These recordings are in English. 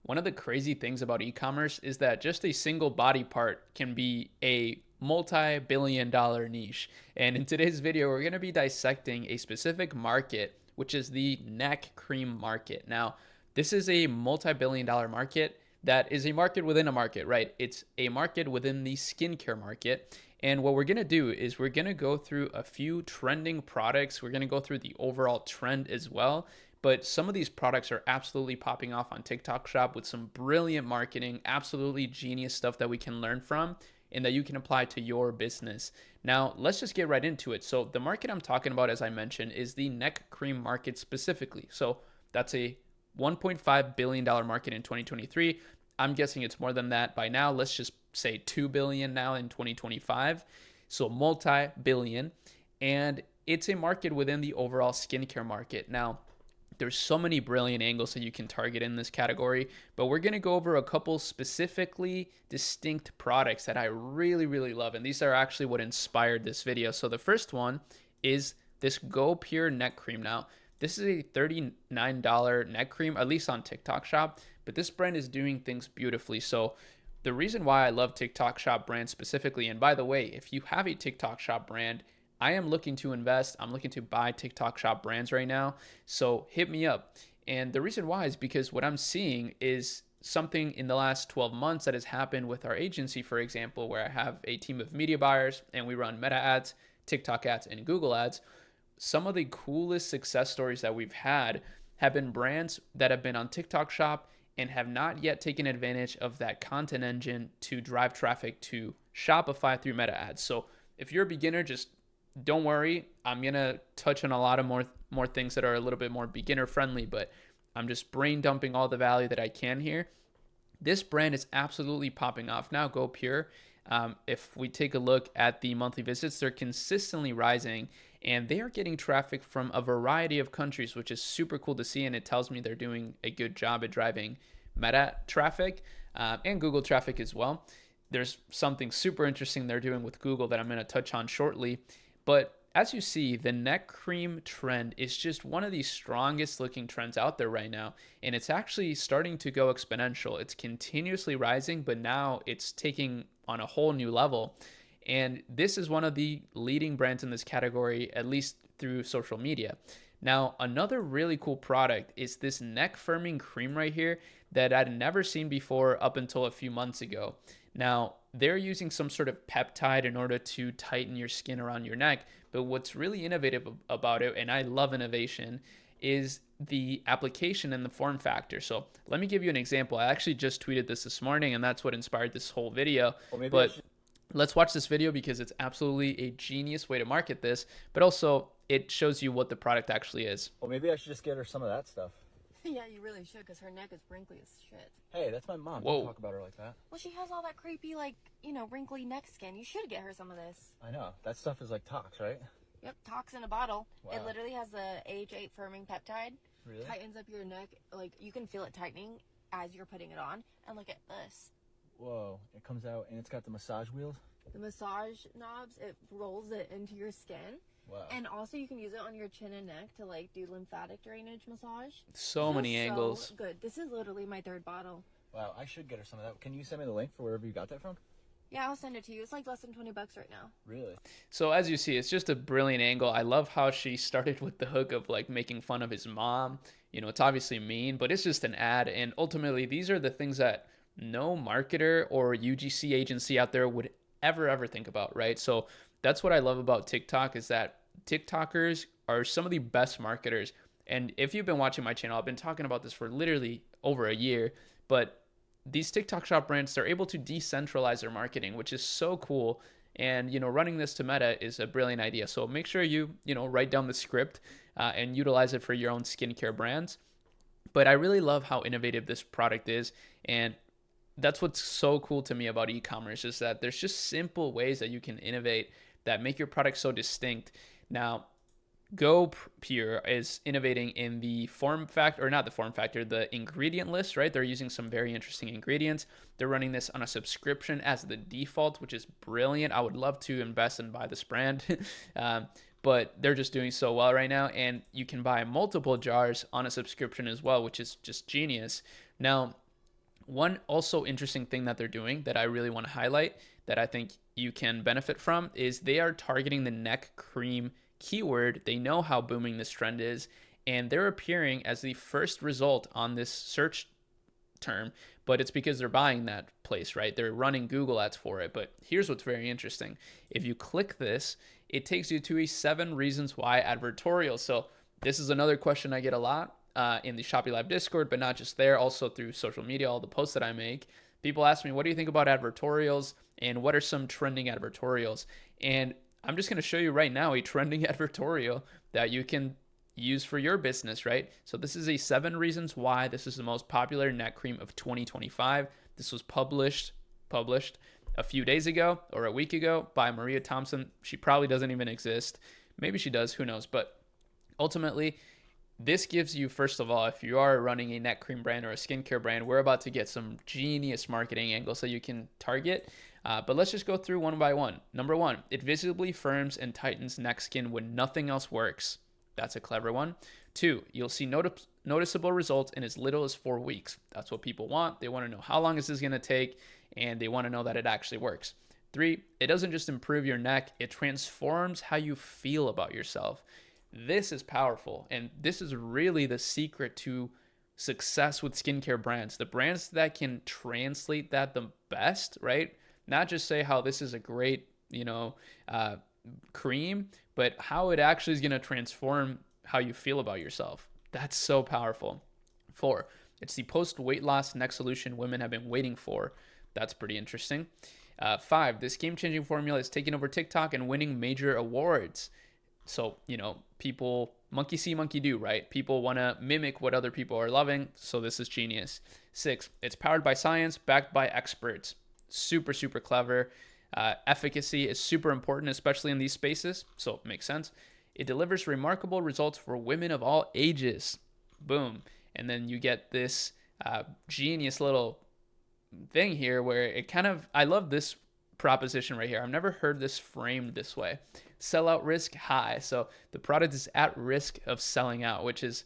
one of the crazy things about e-commerce is that just a single body part can be a multi-billion dollar niche. And in today's video, we're going to be dissecting a specific market, which is the neck cream market. Now, this is a multi-billion dollar market that is a market within a market, right? It's a market within the skincare market. And what we're going to do is we're going to go through a few trending products. We're going to go through the overall trend as well. But some of these products are absolutely popping off on TikTok Shop with some brilliant marketing, absolutely genius stuff that we can learn from and that you can apply to your business. Now, let's just get right into it. So, the market I'm talking about, as I mentioned, is the neck cream market specifically. So, that's a $1.5 billion market in 2023. I'm guessing it's more than that by now. Let's just say 2 billion now in 2025. So multi-billion. And it's a market within the overall skincare market. Now, there's so many brilliant angles that you can target in this category, but we're going to go over a couple specifically distinct products that I really, really love. And these are actually what inspired this video. So the first one is this Go Pure neck cream. Now, this is a $39 neck cream, at least on TikTok Shop, but this brand is doing things beautifully. So the reason why I love TikTok Shop brand specifically, and by the way, if you have a TikTok Shop brand, I am looking to invest. I'm looking to buy TikTok Shop brands right now. So hit me up. And the reason why is because what I'm seeing is something in the last 12 months that has happened with our agency, for example, where I have a team of media buyers and we run Meta ads, TikTok ads, and Google ads. Some of the coolest success stories that we've had have been brands that have been on TikTok Shop and have not yet taken advantage of that content engine to drive traffic to Shopify through Meta ads. So if you're a beginner, just don't worry. I'm going to touch on a lot of more things that are a little bit more beginner friendly, but I'm just brain dumping all the value that I can here. This brand is absolutely popping off now. Go Pure. If we take a look at the monthly visits, they're consistently rising and they are getting traffic from a variety of countries, which is super cool to see. And it tells me they're doing a good job at driving Meta traffic and Google traffic as well. There's something super interesting they're doing with Google that I'm going to touch on shortly. But as you see, the neck cream trend is just one of the strongest looking trends out there right now. And it's actually starting to go exponential. It's continuously rising, but now it's taking on a whole new level. And this is one of the leading brands in this category, at least through social media. Now, another really cool product is this neck firming cream right here that I'd never seen before up until a few months ago. Now, they're using some sort of peptide in order to tighten your skin around your neck. But what's really innovative about it, and I love innovation, is the application and the form factor. So let me give you an example. I actually just tweeted this morning, and that's what inspired this whole video. Or maybe I But should. let's watch this video because it's absolutely a genius way to market this, but also it shows you what the product actually is. Or maybe I should just get her some of that stuff. Yeah, you really should, because her neck is wrinkly as shit. Hey, that's my mom. Whoa. Don't talk about her like that. Well, she has all that creepy, wrinkly neck skin. You should get her some of this. I know. That stuff is like tox, right? Yep, Tox in a bottle. Wow. It literally has the AH8 firming peptide. Really? Tightens up your neck. Like, you can feel it tightening as you're putting it on. And look at this. Whoa. It comes out and it's got the massage wheels. The massage knobs, it rolls it into your skin. Wow. And also you can use it on your chin and neck to, do lymphatic drainage massage. So many Feels angles. So good. This is literally my third bottle. Wow, I should get her some of that. Can you send me the link for wherever you got that from? Yeah, I'll send it to you. It's like less than $20 right now. Really? So as you see, it's just a brilliant angle. I love how she started with the hook of like making fun of his mom. You know, it's obviously mean, but it's just an ad. And ultimately, these are the things that no marketer or UGC agency out there would ever think about, right? So that's what I love about TikTok is that TikTokers are some of the best marketers. And if you've been watching my channel, I've been talking about this for literally over a year, but these TikTok Shop brands, they're able to decentralize their marketing, which is so cool. And, running this to Meta is a brilliant idea. So make sure you write down the script and utilize it for your own skincare brands. But I really love how innovative this product is. And that's what's so cool to me about e-commerce is that there's just simple ways that you can innovate that make your product so distinct. Now, Go Pure is innovating in the form factor, or not the form factor, the ingredient list, right? They're using some very interesting ingredients. They're running this on a subscription as the default, which is brilliant. I would love to invest and buy this brand, but they're just doing so well right now. And you can buy multiple jars on a subscription as well, which is just genius. Now, One also interesting thing that they're doing that I really want to highlight that I think you can benefit from is they are targeting the neck cream keyword. They know how booming this trend is, and they're appearing as the first result on this search term, but it's because they're buying that place, right? They're running Google ads for it. But here's what's very interesting. If you click this, it takes you to a 7 reasons why advertorial. So this is another question I get a lot in the Shopee Live Discord, but not just there, also through social media, all the posts that I make. People ask me, what do you think about advertorials and what are some trending advertorials? And I'm just going to show you right now a trending advertorial that you can use for your business, right? So this is a 7 reasons why this is the most popular neck cream of 2025. This was published a few days ago or a week ago by Maria Thompson. She probably doesn't even exist. Maybe she does, who knows? But ultimately, this gives you, first of all, if you are running a neck cream brand or a skincare brand, we're about to get some genius marketing angles that you can target. But let's just go through one by one. Number 1, it visibly firms and tightens neck skin when nothing else works. That's a clever one. 2, you'll see noticeable results in as little as 4 weeks. That's what people want. They want to know how long is this going to take, and they want to know that it actually works. 3, it doesn't just improve your neck, it transforms how you feel about yourself. This is powerful, and this is really the secret to success with skincare brands. The brands that can translate that the best, right? Not just say how this is a great, cream, but how it actually is going to transform how you feel about yourself. That's so powerful. 4, it's the post weight loss neck solution women have been waiting for. That's pretty interesting. 5, this game-changing formula is taking over TikTok and winning major awards. So, people, monkey see, monkey do, right? People want to mimic what other people are loving. So this is genius. 6, it's powered by science, backed by experts. Super, super clever. Efficacy is super important, especially in these spaces. So it makes sense. It delivers remarkable results for women of all ages. Boom. And then you get this genius little thing here where it I love this proposition right here. I've never heard this framed this way. Sellout risk high. So the product is at risk of selling out, which is,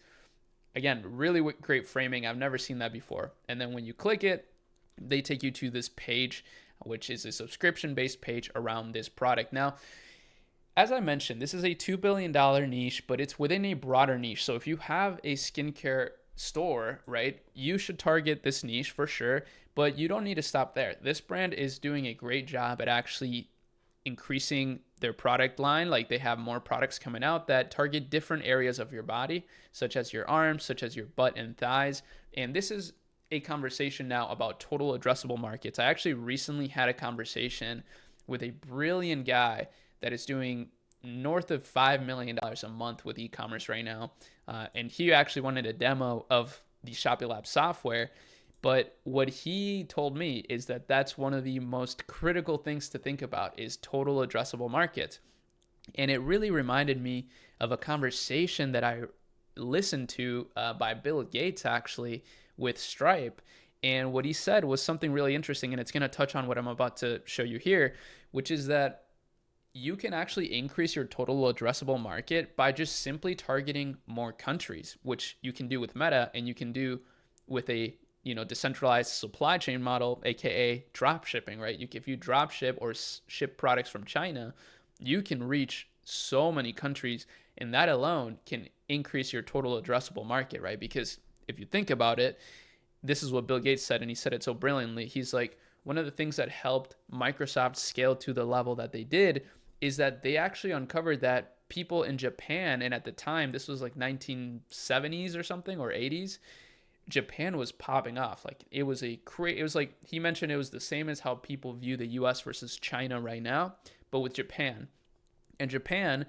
again, really great framing. I've never seen that before. And then when you click it, they take you to this page, which is a subscription-based page around this product. Now, as I mentioned, this is a $2 billion niche, but it's within a broader niche. So if you have a skincare store, right, you should target this niche for sure, but you don't need to stop there. This brand is doing a great job at actually increasing their product line. Like, they have more products coming out that target different areas of your body, such as your arms, such as your butt and thighs. And this is a conversation now about total addressable markets. I actually recently had a conversation with a brilliant guy that is doing north of $5 million a month with e-commerce right now. And he actually wanted a demo of the Shopee Lab software. But what he told me is that that's one of the most critical things to think about is total addressable market. And it really reminded me of a conversation that I listened to by Bill Gates, actually, with Stripe. And what he said was something really interesting, and it's going to touch on what I'm about to show you here, which is that you can actually increase your total addressable market by just simply targeting more countries, which you can do with Meta and you can do with a decentralized supply chain model, aka drop shipping, right? If you drop ship or ship products from China, you can reach so many countries, and that alone can increase your total addressable market, right? Because if you think about it, this is what Bill Gates said, and he said it so brilliantly. He's like, one of the things that helped Microsoft scale to the level that they did is that they actually uncovered that people in Japan, and at the time, this was like 1970s or something, or 80s, Japan was popping off. Like, it was like, he mentioned it was the same as how people view the US versus China right now, but with Japan. And Japan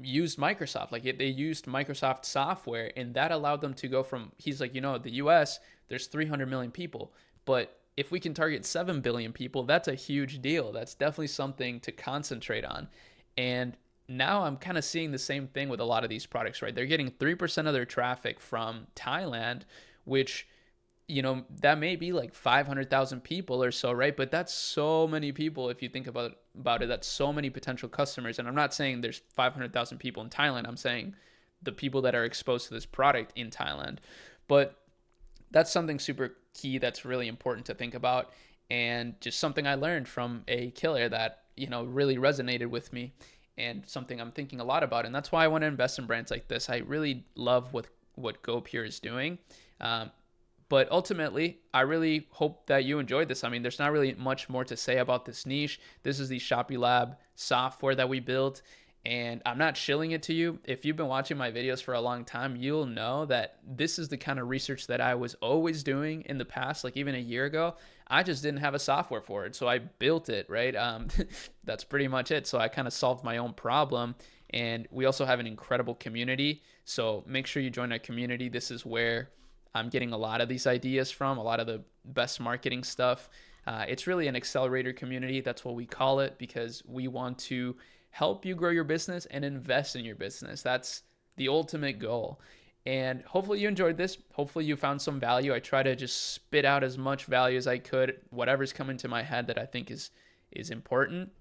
used Microsoft. Like, they used Microsoft software, and that allowed them to go from, he's like, the US, there's 300 million people, but if we can target 7 billion people, that's a huge deal. That's definitely something to concentrate on. And now I'm kind of seeing the same thing with a lot of these products, right? They're getting 3% of their traffic from Thailand, which, that may be like 500,000 people or so, right? But that's so many people. If you think about it, that's so many potential customers. And I'm not saying there's 500,000 people in Thailand. I'm saying the people that are exposed to this product in Thailand. But that's something super key that's really important to think about, and just something I learned from a killer that, really resonated with me, and something I'm thinking a lot about. And that's why I want to invest in brands like this. I really love what GoPure is doing. But ultimately, I really hope that you enjoyed this. I mean, there's not really much more to say about this niche. This is the Shopee Lab software that we built, and I'm not shilling it to you. If you've been watching my videos for a long time, you'll know that this is the kind of research that I was always doing in the past, like even a year ago. I just didn't have a software for it, so I built it, right? That's pretty much it. So I kind of solved my own problem, and we also have an incredible community. So make sure you join our community. This is where I'm getting a lot of these ideas from, a lot of the best marketing stuff. It's really an accelerator community. That's what we call it, because we want to help you grow your business and invest in your business. That's the ultimate goal. And hopefully you enjoyed this. Hopefully you found some value. I try to just spit out as much value as I could, whatever's coming to my head that I think is important.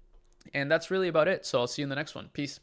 And that's really about it. So I'll see you in the next one. Peace.